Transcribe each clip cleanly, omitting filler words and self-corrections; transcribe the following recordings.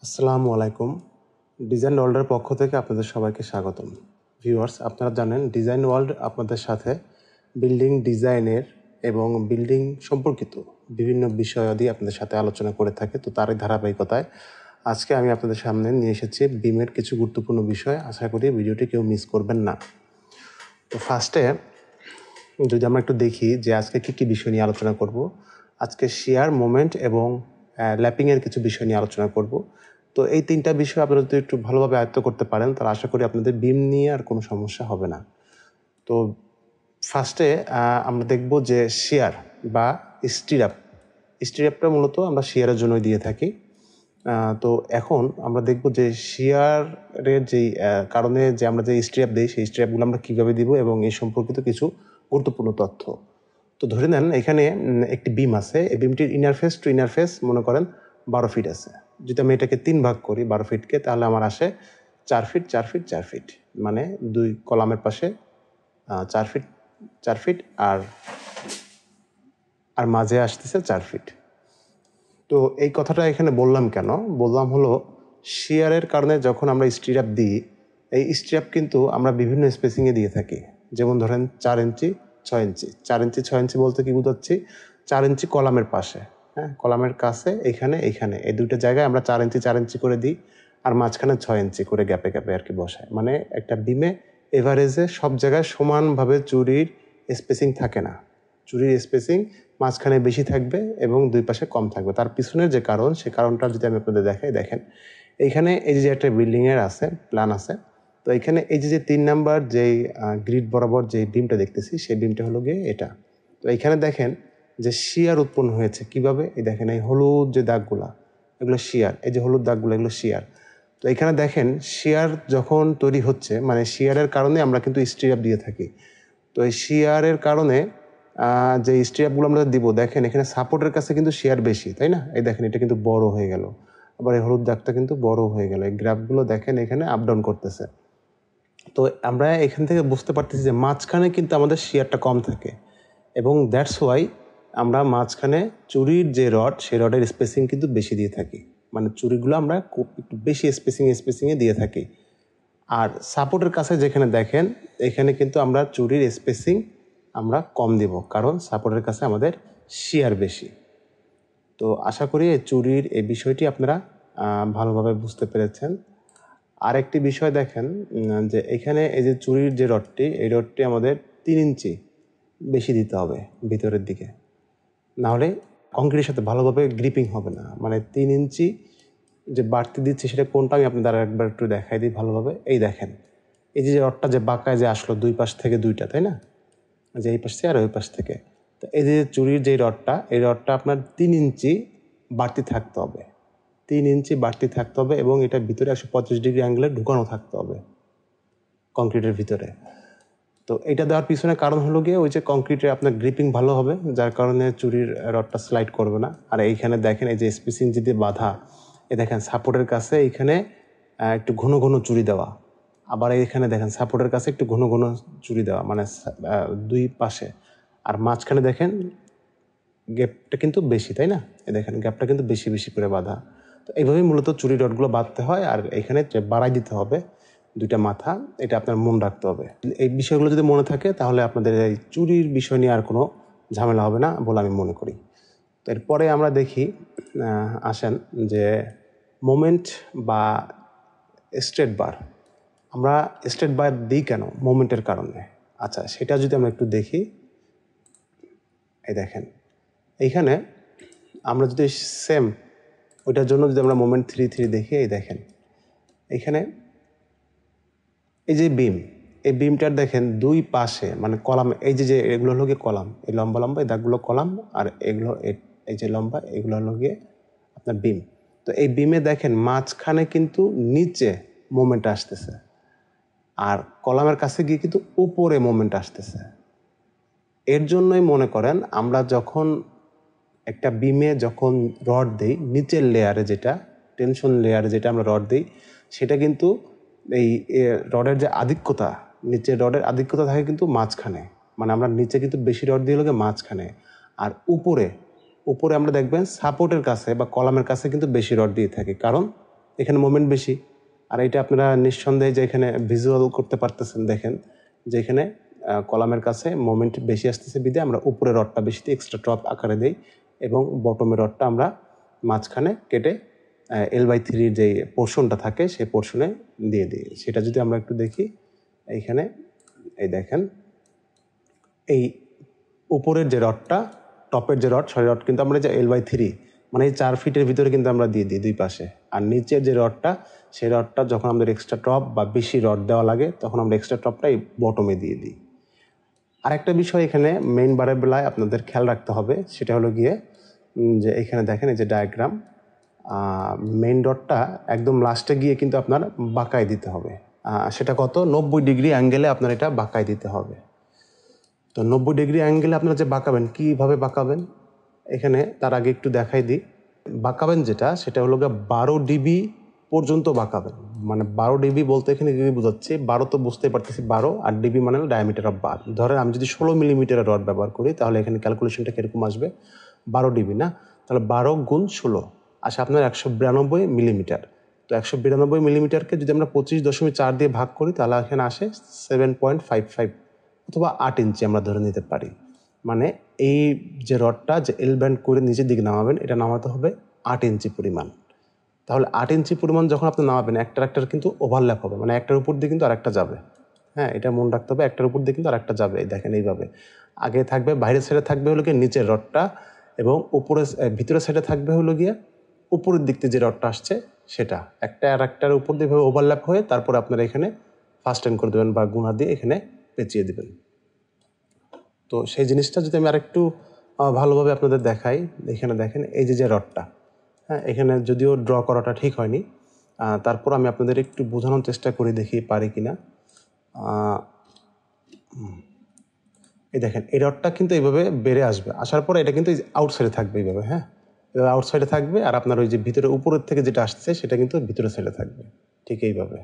আসসালামু আলাইকুম। ডিজাইন ওয়ার্ল্ডের পক্ষ থেকে আপনাদের সবাইকে স্বাগতম। ভিউয়ার্স, আপনারা জানেন ডিজাইন ওয়ার্ল্ড আপনাদের সাথে বিল্ডিং ডিজাইনের এবং বিল্ডিং সম্পর্কিত বিভিন্ন বিষয়াদি আপনাদের সাথে আলোচনা করে থাকে। তো তারই ধারাবাহিকতায় আজকে আমি আপনাদের সামনে নিয়ে এসেছি বিমের কিছু গুরুত্বপূর্ণ বিষয়। আশা করি ভিডিওটি কেউ মিস করবেন না। তো ফার্স্টে যদি আমরা একটু দেখি যে আজকে কী কী বিষয় নিয়ে আলোচনা করব। আজকে শিয়ার, মোমেন্ট এবং ল্যাপিংয়ের কিছু বিষয় নিয়ে আলোচনা করব। তো এই তিনটা বিষয় আপনারা যদি একটু ভালোভাবে আয়ত্ত করতে পারেন তাহলে আশা করি আপনাদের বিম নিয়ে আর কোনো সমস্যা হবে না। তো ফার্স্টে আমরা দেখব যে শিয়ার বা স্টিরাপটা মূলত আমরা শিয়ারের জন্যই দিয়ে থাকি। তো এখন আমরা দেখব যে শিয়ারের যেই কারণে যে আমরা যে স্ট্রিপ দিই সেই স্ট্রিপগুলো আমরা কীভাবে দিব এবং এই সম্পর্কিত কিছু গুরুত্বপূর্ণ তথ্য। তো ধরে নেন এখানে একটি বিম আছে। এই বিমটির ইনারফেস টু ইনারফেস মনে করেন 12 ফিট আছে। যদি আমি এটাকে 3 ভাগ করি 12 ফিটকে, তাহলে আমার আসে 4 ফিট 4 ফিট 4 ফিট, মানে 2 কলামের পাশে 4 ফিট 4 ফিট আর মাঝে আসতেছে 4 ফিট। তো এই কথাটা এখানে বললাম কেন? বললাম হলো শিয়ারের কারণে যখন আমরা স্ট্রিপ দিই, এই স্ট্রিপ কিন্তু আমরা বিভিন্ন স্পেসিংয়ে দিয়ে থাকি। যেমন ধরেন 4 ইঞ্চি 6 ইঞ্চি। 4 ইঞ্চি 6 ইঞ্চি বলতে কি বোঝাচ্ছি? 4 ইঞ্চি কলামের পাশে, হ্যাঁ, কলামের কাছে এইখানে এই দুইটা জায়গায় আমরা 4 ইঞ্চি 4 ইঞ্চি করে দিই, আর মাঝখানে 6 ইঞ্চি করে গ্যাপে গ্যাপে আর কি বসায়। মানে একটা বিমে এভারেজে সব জায়গায় সমানভাবে চুরির স্পেসিং থাকে না। চুরির স্পেসিং মাঝখানে বেশি থাকবে এবং দুই পাশে কম থাকবে। তার পিছনের যে কারণ, সে কারণটা যদি আমি আপনাদের দেখাই, দেখেন এইখানে এই যে একটা বিল্ডিংয়ের আছে প্ল্যান আছে। তো এইখানে এই যে 3 নাম্বার যেই গ্রিড বরাবর যে বিমটা দেখতেছি সেই বিমটা হলো গিয়ে এটা। তো এইখানে দেখেন যে শিয়ার উৎপন্ন হয়েছে কিভাবে। এই দেখেন এই হলুদ যে দাগগুলা, এগুলো শিয়ার। এই যে হলুদ দাগগুলো, এগুলো শিয়ার। তো এখানে দেখেন শিয়ার যখন তৈরি হচ্ছে, মানে শিয়ারের কারণে আমরা কিন্তু স্ট্রিপ দিয়ে থাকি। তো এই শিয়ারের কারণে যে স্ট্রিপগুলো আমরা দিব, দেখেন এখানে সাপোর্টের কাছে কিন্তু শিয়ার বেশি, তাই না? এই দেখেন এটা কিন্তু বড় হয়ে গেল, আবার এই হলুদ দাগটা কিন্তু বড় হয়ে গেল। এই গ্রাফগুলো দেখেন এখানে আপ ডাউন করতেছে। তো আমরা এখান থেকে বুঝতে পারতেছি যে মাঝখানে কিন্তু আমাদের শিয়ারটা কম থাকে, এবং দ্যাটস ওয়াই আমরা মাঝখানে চুরির যে রড, সেই রডের স্পেসিং কিন্তু বেশি দিয়ে থাকি। মানে চুরিগুলো আমরা খুব একটু বেশি স্পেসিংয়ে দিয়ে থাকি। আর সাপোর্টের কাছে যেখানে দেখেন, এখানে কিন্তু আমরা চুরির স্পেসিং আমরা কম দিব, কারণ সাপোর্টের কাছে আমাদের শিয়ার বেশি। তো আশা করি এই চুরির এই বিষয়টি আপনারা ভালোভাবে বুঝতে পেরেছেন। আরেকটি বিষয় দেখেন যে এখানে এই যে চুরির যে রডটি, এই রডটি আমাদের 3 ইঞ্চি বেশি দিতে হবে ভিতরের দিকে, নাহলে কংক্রিটের সাথে ভালোভাবে গ্রিপিং হবে না। মানে 3 ইঞ্চি যে বাড়তি দিচ্ছি সেটা কোনটা আমি আপনাদের একবার একটু দেখাই দিই ভালোভাবে। এই দেখেন এই যে রডটা যে বাঁকায় যে আসলো দুই পাশ থেকে দুইটা, তাই না? যে এই পাশ থেকে আর ওই পাশ থেকে। তো এই যে চুরির যে রডটা, এই রডটা আপনার 3 ইঞ্চি বাড়তি থাকতে হবে। 3 ইঞ্চি বাড়তি থাকতে হবে এবং এটা ভিতরে 125 ডিগ্রি অ্যাঙ্গেলে ঢুকানো থাকতে হবে কংক্রিটের ভিতরে। তো এটা দেওয়ার পিছনে কারণ হলো গিয়ে ওই যে কংক্রিটে আপনার গ্রিপিং ভালো হবে, যার কারণে চুরির রডটা স্লাইড করবে না। আর এইখানে দেখেন এই যে স্পেসিং যদি বাঁধা, এই দেখেন সাপোর্টের কাছে এইখানে একটু ঘন ঘন চুরি দেওয়া, আবার এইখানে দেখেন সাপোর্টের কাছে একটু ঘন ঘন চুরি দেওয়া, মানে দুই পাশে। আর মাঝখানে দেখেন গ্যাপটা কিন্তু বেশি, তাই না? এই দেখেন গ্যাপটা কিন্তু বেশি বেশি করে বাঁধা। তো এইভাবেই মূলত চুরি রডগুলো বাঁধতে হয়। আর এখানে বাড়াই দিতে হবে দুইটা মাথা, এটা আপনার মনে রাখতে হবে। এই বিষয়গুলো যদি মনে থাকে তাহলে আপনাদের এই চুরির বিষয় নিয়ে আর কোনো ঝামেলা হবে না বলে আমি মনে করি। তো এরপরে আমরা দেখি, আসেন যে মোমেন্ট বা স্ট্রেট বার। আমরা স্ট্রেট বার দিই কেন? মোমেন্টের কারণে। আচ্ছা, সেটা যদি আমরা একটু দেখি, এই দেখেন এইখানে আমরা যদি সেম ওইটার জন্য যদি আমরা মোমেন্ট 3 দেখি, এই দেখেন এইখানে এই যে বিম, এই বিমটার দেখেন দুই পাশে মানে কলাম, এই যে এগুলো হলো গিয়ে কলাম, এই লম্বা লম্বা এই দাগগুলো কলাম, আর এগুলো এই যে লম্বা এগুলো হলো গিয়ে আপনার বিম। তো এই বিমে দেখেন মাঝখানে কিন্তু নিচে মোমেন্ট আসতেছে, আর কলামের কাছে গিয়ে কিন্তু উপরে মোমেন্ট আসতেছে। এর জন্যই মনে করেন আমরা যখন একটা বিমে যখন রড দিই, নিচের লেয়ারে যেটা টেনশন লেয়ারে যেটা আমরা রড দিই, সেটা কিন্তু এই রডের যে আধিক্যতা, নিচের রডের আধিক্যতা থাকে কিন্তু মাঝখানে। মানে আমরা নিচে কিন্তু বেশি রড দিয়ে লোকে মাঝখানে, আর উপরে আমরা দেখবেন সাপোর্টের কাছে বা কলামের কাছে কিন্তু বেশি রড দিয়ে থাকি, কারণ এখানে মোমেন্ট বেশি। আর এটা আপনারা নিঃসন্দেহে যে এখানে ভিজুয়াল করতে পারতেছেন, দেখেন যে এখানে কলামের কাছে মোমেন্ট বেশি আসতেছে বিধে আমরা উপরে রডটা বেশি দিয়ে এক্সট্রা টপ আকারে দিই এবং বটমের রডটা আমরা মাঝখানে কেটে L/3 যে পোর্শনটা থাকে সেই পোর্শনে দিয়ে দিই। সেটা যদি আমরা একটু দেখি এইখানে, এই দেখেন এই উপরের যে রডটা, টপের যে রড, সেই রড কিন্তু আমরা যে L/3 মানে এই 4 ফিটের ভিতরে কিন্তু আমরা দিয়ে দিই দুই পাশে। আর নিচের যে রডটা, সেই রডটা যখন আমাদের এক্সট্রা টপ বা বেশি রড দেওয়া লাগে তখন আমরা এক্সট্রা টপটা এই বটমে দিয়ে দিই। আরেকটা বিষয় এখানে মেইন বারের বেলায় আপনাদের খেয়াল রাখতে হবে, সেটা হলো গিয়ে যে এখানে দেখেন এই যে ডায়াগ্রাম, মেইন ডটটা একদম লাস্টে গিয়ে কিন্তু আপনার বাঁকায় দিতে হবে। সেটা কত 90 ডিগ্রি অ্যাঙ্গেলে আপনার এটা বাঁকায় দিতে হবে। তো 90 ডিগ্রি অ্যাঙ্গেলে আপনারা যে বাঁকাবেন, কীভাবে বাঁকাবেন এখানে তার আগে একটু দেখাই দিই। বাঁকাবেন যেটা, সেটা হলো গিয়ে 12 ডিবি পর্যন্ত বাঁকাবেন। মানে 12 ডিবি বলতে এখানে কী বোঝাচ্ছি, 12 তো বুঝতেই পারতেছি 12, আর ডিবি মানে হলো ডায়ামিটার অফ বার। ধরেন আমি যদি 16 মিলিমিটারের রড ব্যবহার করি তাহলে এখানে ক্যালকুলেশনটা কীরকম আসবে, 12 ডিবি না, তাহলে 12 গুণ 16 আসে আপনার 192 মিলিমিটার। তো 192 মিলিমিটারকে যদি আমরা 25.4 দিয়ে ভাগ করি তাহলে এখানে আসে 7.55 অথবা 8 ইঞ্চি আমরা ধরে নিতে পারি। মানে এই যে রডটা যে এল ব্যান্ড করে নিচের দিকে নামাবেন, এটা নামাতে হবে 8 ইঞ্চি পরিমাণ। তাহলে 8 ইঞ্চি পরিমাণ যখন আপনি নামাবেন, একটার কিন্তু ওভারল্যাপ হবে, মানে একটার উপর দিয়ে কিন্তু আরেকটা যাবে। হ্যাঁ, এটা মনে রাখতে হবে, একটার উপর দিয়ে কিন্তু আরেকটা যাবে। দেখেন এইভাবে আগে থাকবে, বাইরের সাইডে থাকবে হলো গিয়ে নিচের রডটা, এবং ভিতরের সাইডে থাকবে হলো গিয়ে উপরের দিক থেকে যে রডটা আসছে সেটা। একটা আর একটার উপর দিয়ে ওভারল্যাপ হয়ে তারপরে আপনারা এখানে ফার্স্ট টাইম করে দেবেন বা গুণা দিয়ে এখানে পেঁচিয়ে দেবেন। তো সেই জিনিসটা যদি আমি আরেকটু ভালোভাবে আপনাদের দেখাই, এখানে দেখেন এই যে রডটা, হ্যাঁ এখানে যদিও ড্র করাটা ঠিক হয়নি, তারপর আমি আপনাদের একটু বোঝানোর চেষ্টা করে দেখি পারি কিনা। এই দেখেন এই রডটা কিন্তু এইভাবে বেড়ে আসবে, আসার পরে এটা কিন্তু আউটসাইডে থাকবে এইভাবে। হ্যাঁ, আউটসাইডে থাকবে, আর আপনার ওই যে ভিতরে উপরের থেকে যেটা আসছে সেটা কিন্তু ভিতরের সাইডে থাকবে, ঠিক এইভাবে।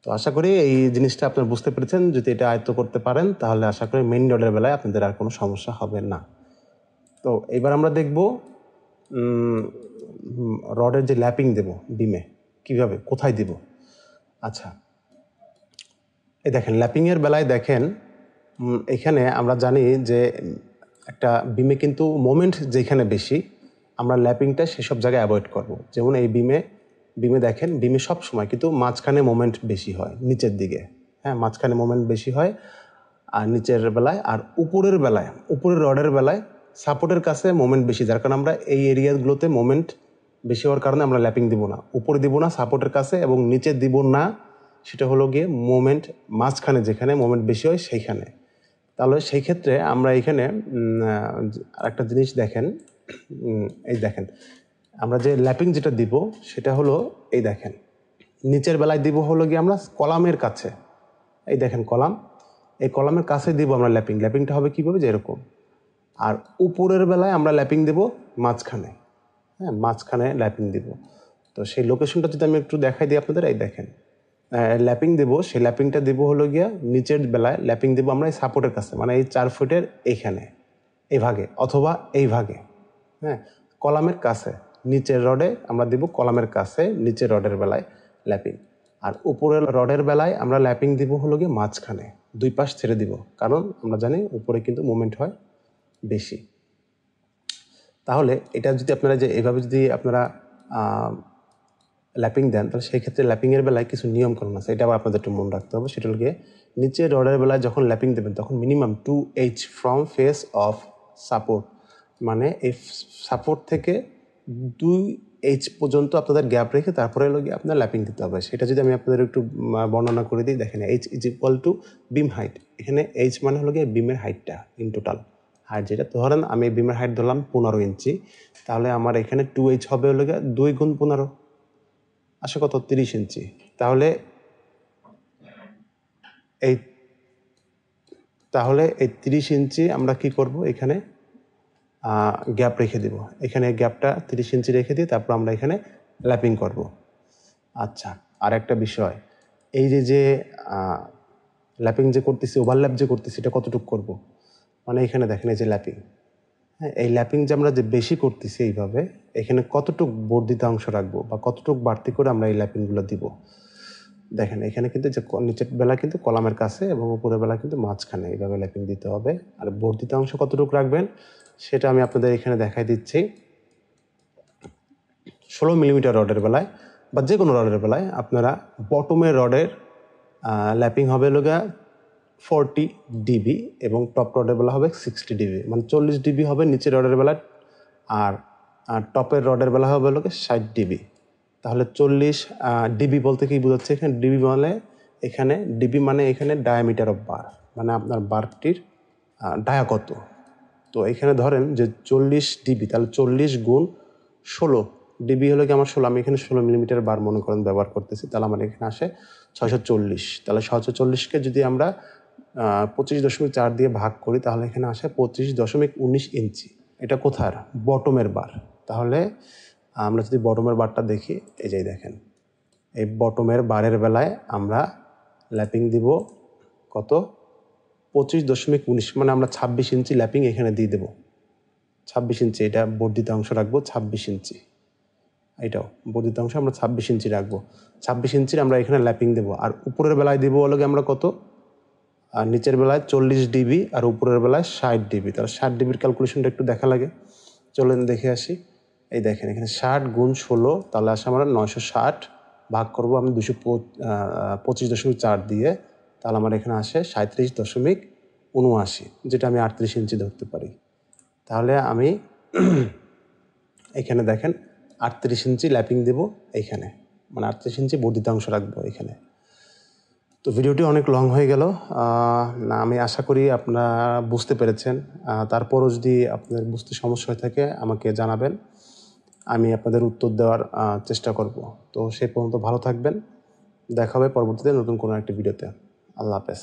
তো আশা করি এই জিনিসটা আপনারা বুঝতে পেরেছেন। যদি এটা আয়ত্ত করতে পারেন তাহলে আশা করি মেইন রডের বেলায় আপনাদের আর কোনো সমস্যা হবে না। তো এবার আমরা দেখব রডের যে ল্যাপিং দেব বিমে, কিভাবে, কোথায় দিব। আচ্ছা, এই দেখেন ল্যাপিংয়ের বেলায় দেখেন এখানে আমরা জানি যে একটা বিমে কিন্তু মোমেন্ট যেখানে বেশি, আমরা ল্যাপিংটা সেসব জায়গায় অ্যাভয়েড করব। যেমন এই বিমে দেখেন, বিমে সব সময় কিন্তু মাঝখানে মোমেন্ট বেশি হয় নিচের দিকে। হ্যাঁ, মাঝখানে মোমেন্ট বেশি হয় আর নিচের বেলায়, আর উপরের রডের বেলায় সাপোর্টের কাছে মোমেন্ট বেশি, যার কারণে আমরা এই এরিয়াগুলোতে মোমেন্ট বেশি হওয়ার কারণে আমরা ল্যাপিং দিব না, উপরে দিব না সাপোর্টের কাছে, এবং নিচে দিব না, সেটা হলো গিয়ে মোমেন্ট মাঝখানে যেখানে মোমেন্ট বেশি হয় সেইখানে। তাহলে সেই ক্ষেত্রে আমরা এখানে আরেকটা জিনিস দেখেন, এই দেখেন আমরা যে ল্যাপিং যেটা দিব সেটা হলো, এই দেখেন নিচের বেলায় দিব হলো গিয়ে আমরা কলামের কাছে। এই দেখেন কলাম, এই কলামের কাছে দিব আমরা ল্যাপিংটা হবে কীভাবে, যে এরকম। আর উপরের বেলায় আমরা ল্যাপিং দেব মাঝখানে। হ্যাঁ, মাঝখানে ল্যাপিং দিব। তো সেই লোকেশনটা যদি আমি একটু দেখাই দিই আপনাদের, এই দেখেন ল্যাপিং দেবো, সেই ল্যাপিংটা দেবো হলো গিয়া নিচের বেলায় ল্যাপিং দেবো আমরা এই সাপোর্টের কাছে, মানে এই 4 ফুটের এইখানে এই ভাগে অথবা এই ভাগে। হ্যাঁ, কলামের কাছে নিচের রডে আমরা দেবো, কলামের কাছে নিচের রডের বেলায় ল্যাপিং। আর উপরের রডের বেলায় আমরা ল্যাপিং দিব হলো গিয়ে মাঝখানে, দুই পাশ ছেড়ে দিব, কারণ আমরা জানি উপরে কিন্তু মুভমেন্ট হয় বেশি। তাহলে এটা যদি আপনারা যে এভাবে যদি আপনারা ল্যাপিং দেন, তাহলে সেই ক্ষেত্রে ল্যাপিংয়ের বেলায় কিছু নিয়মকানুন আছে, এটা আবার আপনাদের একটু মনে রাখতে হবে। সেটা হল গিয়ে নিচের রডের বেলায় যখন ল্যাপিং দেবেন তখন minimum 2H from face of support, মানে এই সাপোর্ট থেকে 2H পর্যন্ত আপনাদের গ্যাপ রেখে তারপরে হলো গিয়ে আপনার ল্যাপিং দিতে হবে। সেটা যদি আমি আপনাদের একটু বর্ণনা করে দিই, দেখেন H is equal to beam height. এখানে H মানে হলো গিয়ে বিমের হাইটটা ইন টোটাল হাইট, যেটা ধরেন আমি বিমের হাইট ধরলাম 15 ইঞ্চি, তাহলে আমার এখানে 2H হবে হলো গিয়ে 2 গুণ 15 আসে কত, 30 ইঞ্চি। তাহলে এই 30 ইঞ্চি আমরা কি করব, এখানে গ্যাপ রেখে দেব। এখানে গ্যাপটা 30 ইঞ্চি রেখে দিয়ে তারপর আমরা এখানে ল্যাপিং করব। আচ্ছা, আর একটা বিষয়, এই যে ল্যাপিং যে করতেছি, ওভারল্যাপ যে করতেছি, এটা কতটুকু করব, মানে এখানে দেখেন এই যে ল্যাপিং, হ্যাঁ, এই ল্যাপিং যে আমরা যে বেশি করতেছি এইভাবে, এখানে কতটুক বর্ধিত অংশ রাখবো বা কতটুক বাড়তি করে আমরা এই ল্যাপিংগুলো দিব। দেখেন এখানে কিন্তু যে নিচের বেলা কিন্তু কলামের কাছে এবং উপরের বেলা কিন্তু মাঝখানে এইভাবে ল্যাপিং দিতে হবে। আর বর্ধিত অংশ কতটুকু রাখবেন সেটা আমি আপনাদের এখানে দেখাই দিচ্ছি। 16 মিলিমিটার রডের বেলায় বা যে কোনো রডের বেলায় আপনারা বটমের রডের ল্যাপিং হবে লগা 40 ডিবি এবং টপ রডের বেলা হবে 60 ডিবি, মানে 40 ডিবি হবে নিচের রডের বেলায়, আর টপের রডের বেলা হবে লোকে 60 ডিবি। তাহলে 40 ডিবি বলতে কি বোঝাচ্ছে এখানে? ডিবি মানে এখানে ডায়ামিটার অফ বার, মানে আপনার বারটির ডায়া কত। তো এখানে ধরেন যে 40 ডিবি, তাহলে 40 গুণ 16 ডিবি হলো কি আমার 16, আমি এখানে 16 মিলিমিটার বার মনে করেন ব্যবহার করতেছি, তাহলে আমার এখানে আসে 640। তাহলে 640কে যদি আমরা 25.4 দিয়ে ভাগ করি তাহলে এখানে আসে 25.19 ইঞ্চি। এটা কোথার? বটমের বার। তাহলে আমরা যদি বটমের বারটা দেখি, এই যে দেখেন এই বটমের বারের বেলায় আমরা ল্যাপিং দিব কত? 25.19, মানে আমরা 26 ইঞ্চি ল্যাপিং এখানে দিয়ে দেবো। 26 ইঞ্চি, এটা বর্ধিত অংশ রাখবো 26 ইঞ্চি, এটাও বর্ধিত অংশ আমরা 26 ইঞ্চি রাখবো। 26 ইঞ্চির আমরা এখানে ল্যাপিং দেবো। আর উপরের বেলায় দিব হলো আমরা কত? আর নিচের বেলায় 40 ডিবি আর উপরের বেলায় 60 ডিবি। তাহলে 60 ডিবির ক্যালকুলেশনটা একটু দেখা লাগে, চলেন দেখে আসি। এই দেখেন এখানে 60 গুণ 16, তাহলে আসে আমরা 960, ভাগ করবো আমি 225.4 দিয়ে, তাহলে আমার এখানে আসে 37.79, যেটা আমি 38 ইঞ্চি ধরতে পারি। তাহলে আমি এখানে দেখেন 38 ইঞ্চি ল্যাপিং দেবো এইখানে, মানে 38 ইঞ্চি বর্ধিত অংশ রাখবো এখানে। তো ভিডিওটি অনেক লং হয়ে গেল, না আমি আশা করি আপনারা বুঝতে পেরেছেন। তারপরও যদি আপনাদের বুঝতে সমস্যা হয়ে থাকে আমাকে জানাবেন, আমি আপনাদের উত্তর দেওয়ার চেষ্টা করব। তো সেই পর্যন্ত ভালো থাকবেন, দেখা হবে পরবর্তীতে নতুন কোনো একটা ভিডিওতে। আল্লাহ হাফেজ।